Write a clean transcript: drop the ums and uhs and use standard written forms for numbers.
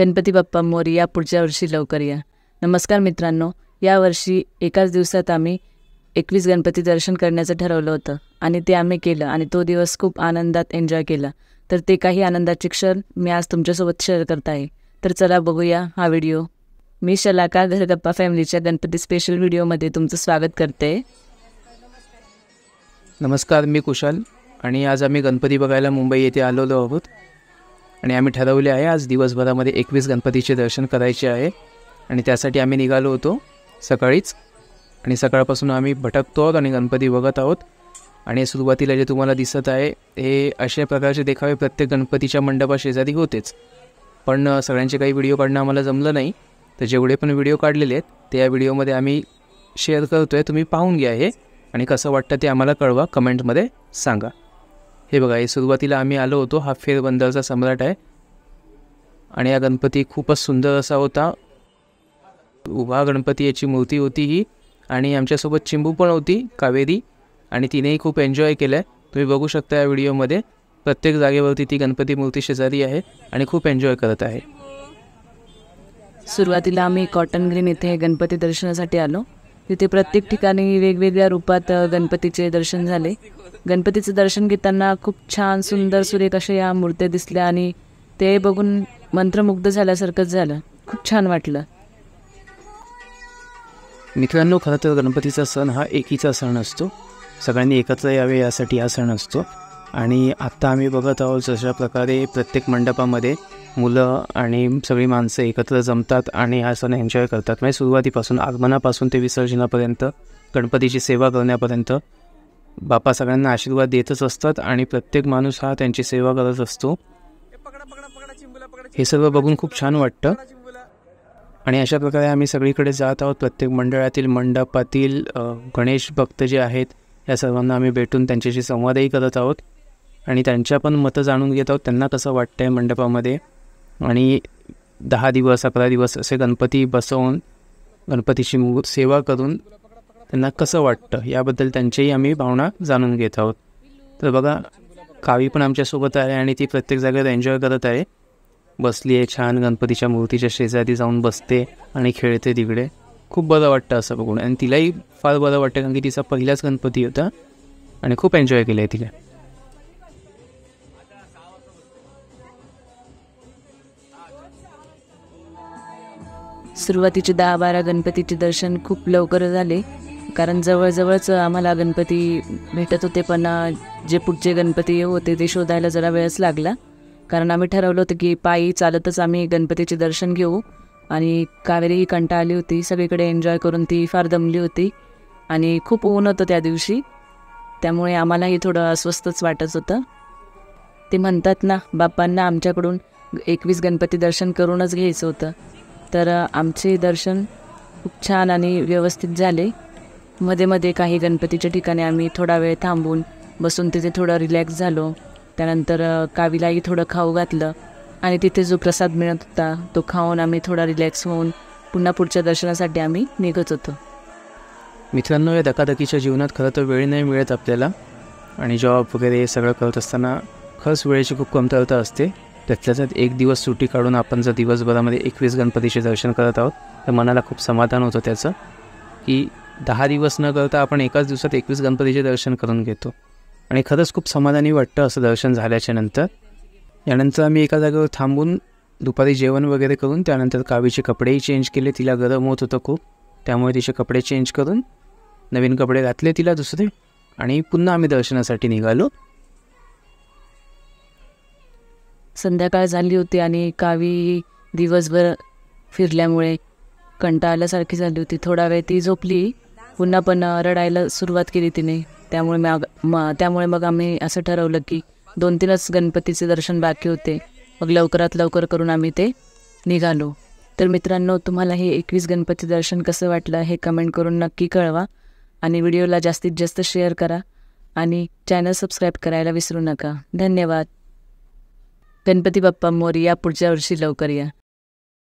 गणपती बाप्पा मोरया, पुढच्या वर्षी लवकर या। नमस्कार मित्रांनो, यावर्षी एकाच दिवसात आम्ही 21 गणपती दर्शन करण्याचं ठरवलं होतं आणि ते आम्ही केलं आणि तो दिवस खूप आनंदात एन्जॉय केला। तर ते काही आनंदाचे क्षण मी आज तुमच्यासोबत शेअर करत आहे। तर चला बघूया हा व्हिडिओ। मी शलाका घरगप्पा फॅमिलीच्या गणपती स्पेशल व्हिडिओमध्ये तुमचं स्वागत करते। नमस्कार, मी कुशल आणि आज आम्ही गणपती बघायला मुंबई येथे आलेलो आहोत आणि आम्ही ठरवले आहे आज दिवसभरामध्ये 21 गणपतीचे दर्शन करायचे आहे आणि त्यासाठी आम्ही निघालो होतो सकाळीच आणि सकाळपासून आम्ही भटकतो आहोत आणि गणपती बघत आहोत। आणि सुरुवातीला जे तुम्हाला दिसत आहे हे अशा प्रकारचे देखावे प्रत्येक गणपतीच्या मंडपाशेजारी होतेच, पण सगळ्यांचे काही व्हिडिओ काढणं आम्हाला जमलं नाही। तर जेवढे पण व्हिडिओ काढलेले आहेत ते या व्हिडिओमध्ये आम्ही शेअर करतो आहे, तुम्ही पाहून घ्या हे आणि कसं वाटतं ते आम्हाला कळवा, कमेंटमध्ये सांगा। हे बघा, हे सुरुवातीला आम्ही आलो होतो, हा फेरबंदरचा सम्राट आहे आणि हा गणपती खूपच सुंदर असा होता। उभा गणपती याची मूर्ती होती ही आणि आमच्यासोबत चिंबू पण होती, कावेरी, आणि तिनेही खूप एन्जॉय केलं आहे। तुम्ही बघू शकता या व्हिडिओमध्ये प्रत्येक जागेवरती ती गणपती मूर्ती शेजारी आहे आणि खूप एन्जॉय करत आहे। सुरुवातीला आम्ही कॉटन ग्रीन इथे गणपती दर्शनासाठी आलो। तिथे प्रत्येक ठिकाणी वेगवेगळ्या रूपात गणपतीचे दर्शन झाले। गणपतीचे दर्शन घेताना खूप छान सुंदर सुरेख अशा या मूर्त्या दिसल्या आणि ते बघून मंत्रमुग्ध झाल्यासारखंच झालं, खूप छान वाटलं। मित्रांनो, खरं तर गणपतीचा सण हा एकीचा सण असतो, सगळ्यांनी एकत्र यावे यासाठी हा सण असतो। आणि आत्ता आम्ही बघत आहोत जशा प्रकारे प्रत्येक मंडपामध्ये मुलं आणि सगळी माणसं एकत्र जमतात आणि हा सण एन्जॉय करतात। म्हणजे सुरुवातीपासून आगमनापासून ते विसर्जनापर्यंत, गणपतीची सेवा करण्यापर्यंत बाप्पा सगळ्यांना आशीर्वाद देतच असतात आणि प्रत्येक माणूस हा त्यांची सेवा करत असतो। हे सर्व बघून खूप छान वाटतं आणि अशा प्रकारे आम्ही सगळीकडे जात आहोत। प्रत्येक मंडळातील, मंडपातील गणेश भक्त जे आहेत या सर्वांना आम्ही भेटून त्यांच्याशी संवादही करत आहोत आणि त्यांच्या पण मतं जाणून घेत आहोत, त्यांना कसं वाटतं आहे मंडपामध्ये। आणि 10 दिवस 11 दिवस असे गणपती बसवून गणपतीची सेवा करून त्यांना कसं वाटतं याबद्दल त्यांच्याही आम्ही भावना जाणून घेत आहोत। तर बघा, कावी पण आमच्यासोबत आहे आणि ती प्रत्येक जागेवर एन्जॉय करत आहे, बसली आहे छान गणपतीच्या मूर्तीच्या शेजारी जाऊन बसते आणि खेळते तिकडे। खूप बरं वाटतं असं बघून आणि तिलाही फार बरं वाटतं, कारण की तिचा पहिलाच गणपती होता आणि खूप एन्जॉय केलं आहे तिला। सुरुवातीचे 10-12 गणपतीचे दर्शन खूप लवकर झाले, कारण जवळजवळच आम्हाला गणपती भेटत होते, पण जे पुढचे गणपती होते ते शोधायला जरा वेळच लागला। कारण आम्ही ठरवलं होतं की पायी चालतच आम्ही गणपतीचे दर्शन घेऊ आणि कावेरीही कंटाळली होती, सगळीकडे एन्जॉय करून ती फार दमली होती आणि खूप ऊन होतं त्या दिवशी, त्यामुळे आम्हालाही थोडं अस्वस्थच वाटत होतं। ते म्हणतात ना, बाप्पांना आमच्याकडून 21 गणपती दर्शन करूनच घ्यायचं होतं। तर आमचे दर्शन खूप छान आणि व्यवस्थित झाले। मध्ये मध्ये काही गणपतीच्या ठिकाणी आम्ही थोडा वेळ थांबून बसून तिथे थोडं रिलॅक्स झालो। त्यानंतर कावीलाही थोडं खाऊ घातलं आणि तिथे जो प्रसाद मिळत होता तो खाऊन आम्ही थोडा रिलॅक्स होऊन पुन्हा पुढच्या दर्शनासाठी आम्ही निघत होतो। मित्रांनो, या धकाधकीच्या जीवनात खरं तर वेळ नाही मिळत आपल्याला आणि जॉब वगैरे हे सगळं करत असताना खरंच वेळेची खूप कमतरता असते। त्यातल्याच एक दिवस सुट्टी काढून आपण जर दिवसभरामध्ये 21 गणपतीचे दर्शन करत आहोत तर मनाला खूप समाधान होतं त्याचं, की 10 दिवस न करता आपण एकाच दिवसात 21 गणपतीचे दर्शन करून घेतो आणि खरंच खूप समाधानी वाटतं असं दर्शन झाल्याच्या नंतर। यानंतर आम्ही एका जागेवर थांबून दुपारी जेवण वगैरे करून त्यानंतर कावीचे कपडेही चेंज केले, तिला गरम होत होतं खूप, त्यामुळे तिचे कपडे चेंज करून नवीन कपडे घातले तिला दुसरे आणि पुन्हा आम्ही दर्शनासाठी निघालो। संध्याकाळ झाली होती आणि कावी दिवसभर फिरल्यामुळे कंटाळल्यासारखी झाली होती। थोडा वेळ ती झोपली, पुन्हा पण रडायला सुरुवात केली तिने, त्यामुळे मग आम्ही असं ठरवलं की 2-3च गणपतीचे दर्शन बाकी होते, मग लवकरात लवकर करून आम्ही ते निघालो। तर मित्रांनो, तुम्हाला हे 21 गणपती दर्शन कसं वाटलं हे कमेंट करून नक्की कळवा आणि व्हिडिओला जास्तीत जास्त शेअर करा आणि चॅनल सबस्क्राईब करायला विसरू नका। धन्यवाद। गणपती बाप्पा मोरया, पुढच्या वर्षी लवकर या।